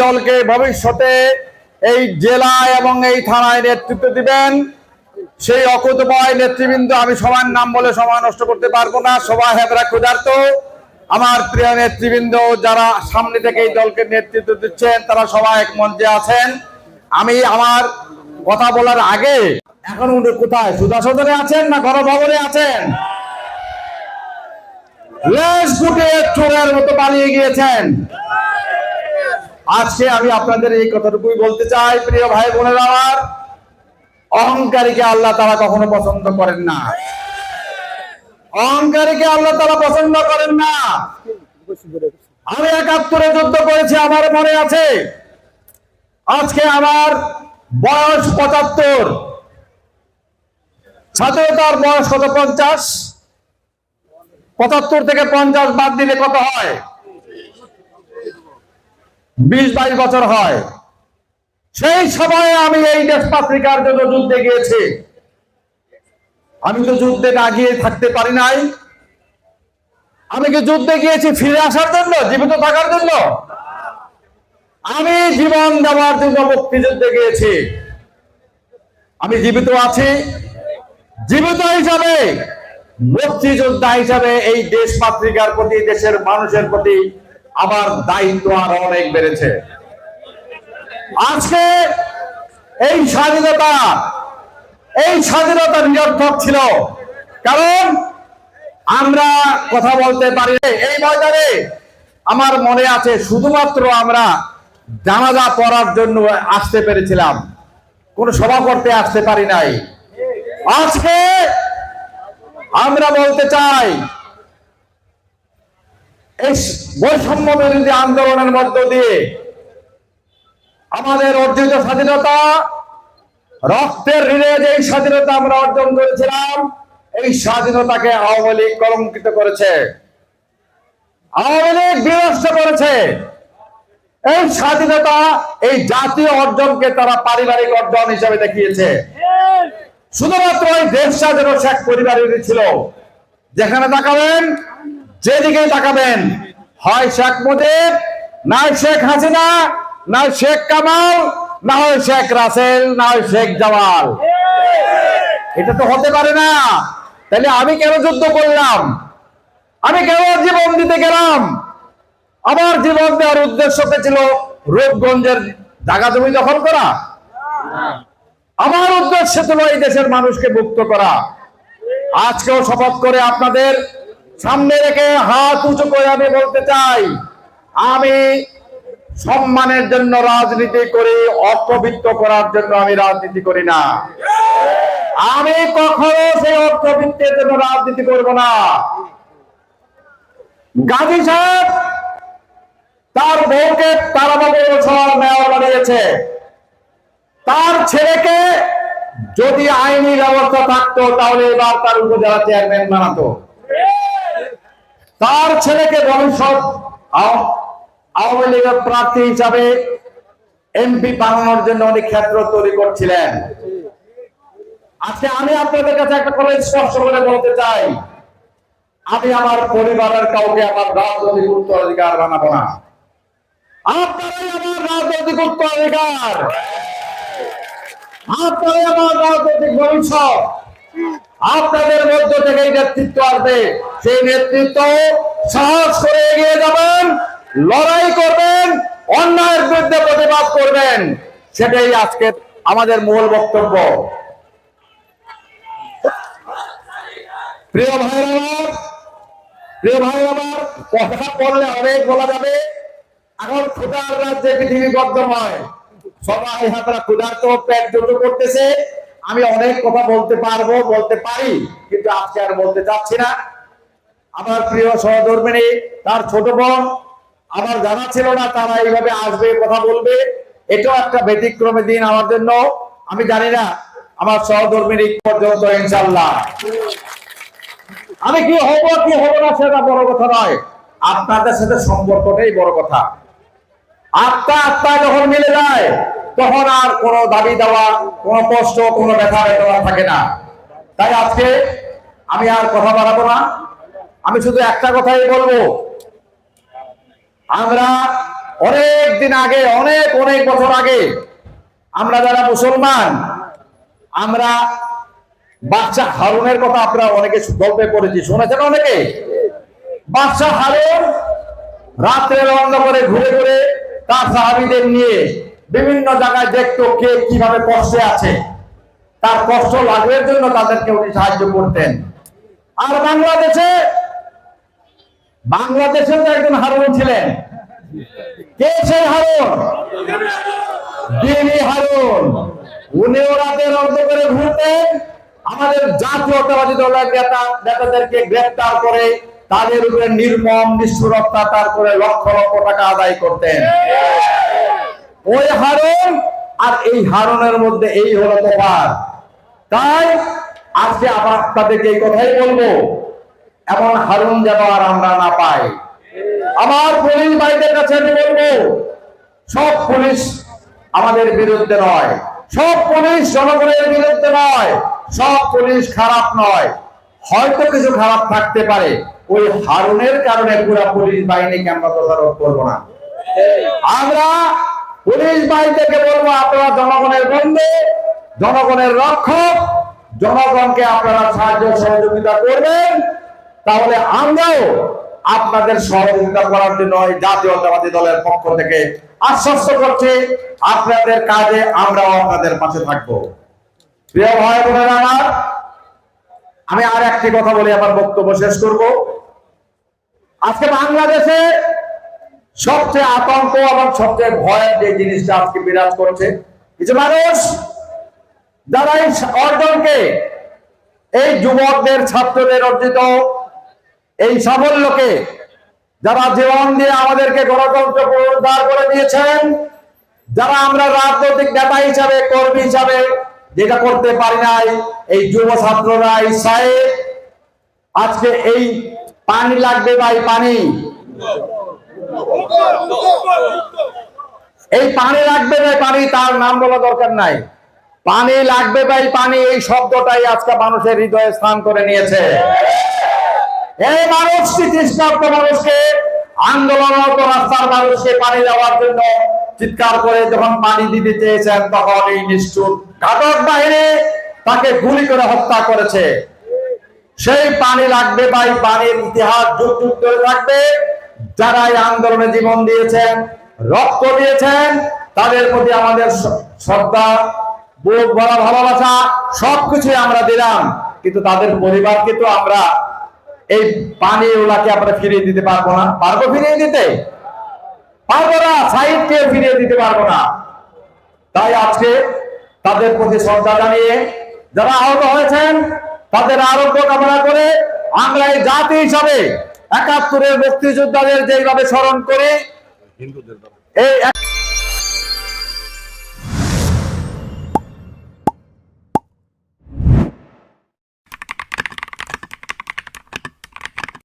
দলকে ভবিষ্যতে এই জেলা এবং এই থানায় নেতৃত্ব দিবেন সেই অকুতময় নেতৃবৃন্দ, আমি সবার নাম বলে সময় নষ্ট করতে পারবো না, সবাই হেবরা ক্ষুধার্ত। আমার প্রিয় নেতৃবৃন্দ যারা সামনে থেকে এই দলকে নেতৃত্ব দিচ্ছেন তারা সবাই এক মঞ্চে আছেন। আমি আমার কথা বলার আগে, এখন উনি কোথায়, সুধা সদনে আছেন না গণভবনে আছেন? লেজ গুটে চোরের মতো পালিয়ে গিয়েছেন। আজকে আমি আপনাদের এই কথাটুকুই বলতে চাই, প্রিয় ভাই বোনেরা আমার, অহংকারীকে আল্লাহ তাআলা কখনো পছন্দ করেন না। অহংকারীকে আল্লাহ তাআলা পছন্দ করেন না। আমি ৭১ যুদ্ধ করেছি, আমার মনে আছে। আজকে আমার বয়স ৭৫, স্বাধীনতার বয়স কত? ৫০। ৭৫ থেকে ৫০ বাদ দিলে কত হয়? ২০-২২ বছর হয়। সেই সময়ে আমি এই দেশ পত্রিকার জন্য যুদ্ধে গিয়েছি। আমি তো যুদ্ধে না গিয়ে থাকতে পারি নাই। আমি কি যুদ্ধে গিয়েছি ফিরে আসার জন্য, জীবিত থাকার জন্য? আমি জীবন দেওয়ার জন্য মুক্তিযুদ্ধে গিয়েছি। আমি জীবিত আছি, জীবিত হিসাবে, মুক্তিযোদ্ধা হিসাবে এই দেশ পত্রিকার প্রতি, দেশের মানুষের প্রতি আমার দায়িত্ব আরো অনেক বেড়েছে। আজকে এই স্বাধীনতা নিরর্থক ছিল, কারণ আমরা কথা বলতে পারি। এই ময়দানে আমার মনে আছে শুধুমাত্র আমরা জানাজা পড়ার জন্য আসতে পেরেছিলাম, কোন সভা করতে আসতে পারি নাই। আজকে আমরা বলতে চাই, এই বৈষম্য বিরোধী আন্দোলনের মধ্য দিয়ে আমাদের অর্জিত স্বাধীনতা, রক্তের ঋণে যে স্বাধীনতা আমরা অর্জন করেছিলাম, এই স্বাধীনতাকে আওয়ামী লীগ কলঙ্কিত করেছে, আওয়ামী লীগ বিনষ্ট করেছে। এই স্বাধীনতা, এই জাতীয় অর্জনকে তারা পারিবারিক অর্জন হিসেবে দেখিয়েছে। শুধুমাত্র এই দেশ স্বাধীন শেখ পরিবারেরই ছিল। যেখানে তাকাবেন, যেদিকে তাকাবেন, হয় শেখ মুজিব, না শেখ হাসিনা, না শেখ কামাল, না হয় শেখ রাসেল, না হয় শেখ জামাল। এটা তো হতে পারে না। তাহলে আমি কেন যুদ্ধ করলাম? আমি কেন জীবন দিতে গেলাম? আমার জীবন দেওয়ার উদ্দেশ্য ছিল রূপগঞ্জের জায়গা জমি দখল করা। আমার উদ্দেশ্য ছিল এই দেশের মানুষকে মুক্ত করা। আজকেও শপথ করে আপনাদের সামনে রেখে হাত উঁচু করে আমি বলতে চাই, আমি সম্মানের জন্য রাজনীতি করি, অর্থবিত্ত করার জন্য আমি রাজনীতি করি না। আমি কখনো সেই অর্থবিত্তের জন্য রাজনীতি করব না। গাজী সাহেব তার বউকে তারাবাবু মেয়র বানিয়েছে। তার ছেলেকে যদি আইনি ব্যবস্থা থাকতো তাহলে এবার তার উপজেলা চেয়ারম্যান বানাতো। তার ছেলেকে ভবিষ্যৎ আওয়ামী লীগের প্রার্থী হিসাবে এমপি বানানোর জন্য অনেক ক্ষেত্র তৈরি করছিলেন। আজকে আমি আপনাদের কাছে একটা কথা স্পষ্ট করে বলতে চাই, আমি আমার পরিবারের কাউকে আমার রাজনৈতিক উত্তরাধিকার বানাবো না। আপনারাই আমার রাজনৈতিক উত্তরাধিকার, আপনারাই আমার রাজনৈতিক ভবিষ্যৎ। আপনাদের মধ্য থেকে নেতৃত্ব আসবে, সেই নেতৃত্ব সাহস করে এগিয়ে যাবেন, লড়াই করবেন, অন্যায়ের বিরুদ্ধে প্রতিবাদ করবেন। সেটাই আজকে আমাদের মূল বক্তব্য। প্রিয় ভাই আমার, কথা বললে অনেক বলা যাবে। এখন ক্ষুধার রাজ্যে পৃথিবী বর্ধমান, সবাই হাতরা ক্ষুধার্ত, পেট জোট করতেছে। আমি অনেক কথা বলতে পারবো, বলতে পারি, কিন্তু আজকে আর বলতে চাচ্ছি না। আমার প্রিয় সহধর্মিণী, তার ছোট বোন, আমার জানা ছিল না তারা এইভাবে আসবে, কথা বলবে। এটাও একটা ব্যতিক্রমী দিন আমার জন্য। আমি জানি না আমার সহধর্মিণী পর্যন্ত, ইনশাল্লাহ আমি কি হবো কি হবো না সেটা বড় কথা নয়, আপনাদের সাথে সম্পর্কটাই বড় কথা। আত্মা যখন মিলে যায় তখন আর কোনো দাবি দেওয়া, কোনো কষ্ট, কোনো ব্যথা বেদনা থাকে না। তাই আজকে আমি আর কথা বাড়াবো না। আমি শুধু একটা কথাই বলবো, আমরা অনেক দিন আগে, অনেক অনেক বছর আগে আমরা যারা মুসলমান, আমরা বাদশাহ হারুনের কথা আপনারা অনেকে গল্পে পড়েছি, শুনেছেন অনেকে। বাদশাহ হারুন রাত্রের অন্ধকারে ঘুরে ঘুরে তার সাহাবীদের নিয়ে বিভিন্ন জায়গায় দেখতো কে কিভাবে কষ্টে আছে, তার কষ্ট লাঘবের জন্য তাদেরকে উনি সাহায্য করতেন। আর বাংলাদেশেও তো একজন হারুন ছিলেন। কে সেই হারুন? দিনী হারুন। উনিও রাতের অন্ধকারে ঘুরতেন, আমাদের জাতীয়তাবাদী দলের নেতাদেরকে গ্রেফতার করে তাদের উপরে নির্মম নিষ্ঠুর অত্যাচার করে লক্ষ লক্ষ টাকা আদায় করতেন। ওই হারুন আর এই হারুনের মধ্যে এই হলো তফাৎ। তাই আজকে আপনাদেরকে এই কথাই বলবো, এমন হারুন যেন আর আমরা না পাই। আমার পুলিশ ভাইদের কাছে আমি বলবো, সব পুলিশ আমাদের বিরুদ্ধে নয়, সব পুলিশ জনগণের বিরুদ্ধে নয়, সব পুলিশ খারাপ নয়। হয়তো কিছু খারাপ থাকতে পারে, ওই হারুনের কারণে পুরো পুলিশ বাহিনীকে আমরা দোষারোপ করবো না। আমরা পুলিশ বাহিনীকে বলবো, আপনারা জনগণের বন্ধু, জনগণের রক্ষক, জনগণকে আপনারা সাহায্য সহযোগিতা করবেন, তাহলে আমরাও আপনাদের সহযোগিতা করার জন্য জাতীয়তাবাদী দলের পক্ষ থেকে আশ্বস্ত করছি, আপনাদের কাজে আমরাও আপনাদের পাশে থাকবো। প্রিয় ভাই বোনেরা আমার, আমি আর একটি কথা বলে আমার বক্তব্য শেষ করব। আজকে বাংলাদেশে সবচেয়ে আতঙ্ক এবং সবচেয়ে ভয়ের যে জিনিসটা আজকে বিরাজ করছে, কিছু মানুষ যারা এই অর্জনকে, এই যুবকদের ছাত্রদের অর্জিত এই সাফল্যকে, যারা জীবন দিয়ে আমাদেরকে গণতন্ত্র পুনরুদ্ধার করে দিয়েছেন, যারা আমরা রাজনৈতিক নেতা হিসাবে, কর্মী হিসাবে যেটা করতে পারি নাই, এই যুব ছাত্ররা এই সাহেব আজকে এই পানি লাগবে ভাই, পানি, এই পানি লাগবে ভাই, পানি, তার নাম বলা দরকার নাই, পানি লাগবে ভাই পানি, এই শব্দটাই আজকে মানুষের হৃদয়ে স্থান করে নিয়েছে। এই মানুষটি তৃষ্ণার্ত মানুষকে, আন্দোলনরত রাস্তার মানুষকে পানি দেওয়ার জন্য চিৎকার করে যখন পানি দিতে চেয়েছেন, তখন এই নিষ্ঠুর ঘাতক বাহিনী তাকে গুলি করে হত্যা করেছে। সেই পানি লাগবে ভাই, পানির ইতিহাস যুগ যুগ ধরে থাকবে। যারা এই আন্দোলনে জীবন দিয়েছেন, রক্ত দিয়েছেন, তাদের প্রতি আমাদের শ্রদ্ধা, বুক ভরা ভালোবাসা সবকিছুই আমরা দিলাম, কিন্তু তাদের পরিবারকে তো আমরা এই পানি ওলাকে আমরা ফিরিয়ে দিতে পারবো না। পারবো ফিরিয়ে দিতে? পারবো না। সাইডকে ফিরিয়ে দিতে পারবো না। তাই আজকে তাদের প্রতি শ্রদ্ধা জানিয়ে, যারা আহত হয়েছেন তাদের আরোগ্য কামনা করে, আমরা এই জাতি হিসাবে ৭১-এর মুক্তিযোদ্ধাদের যেভাবে স্মরণ করি, এই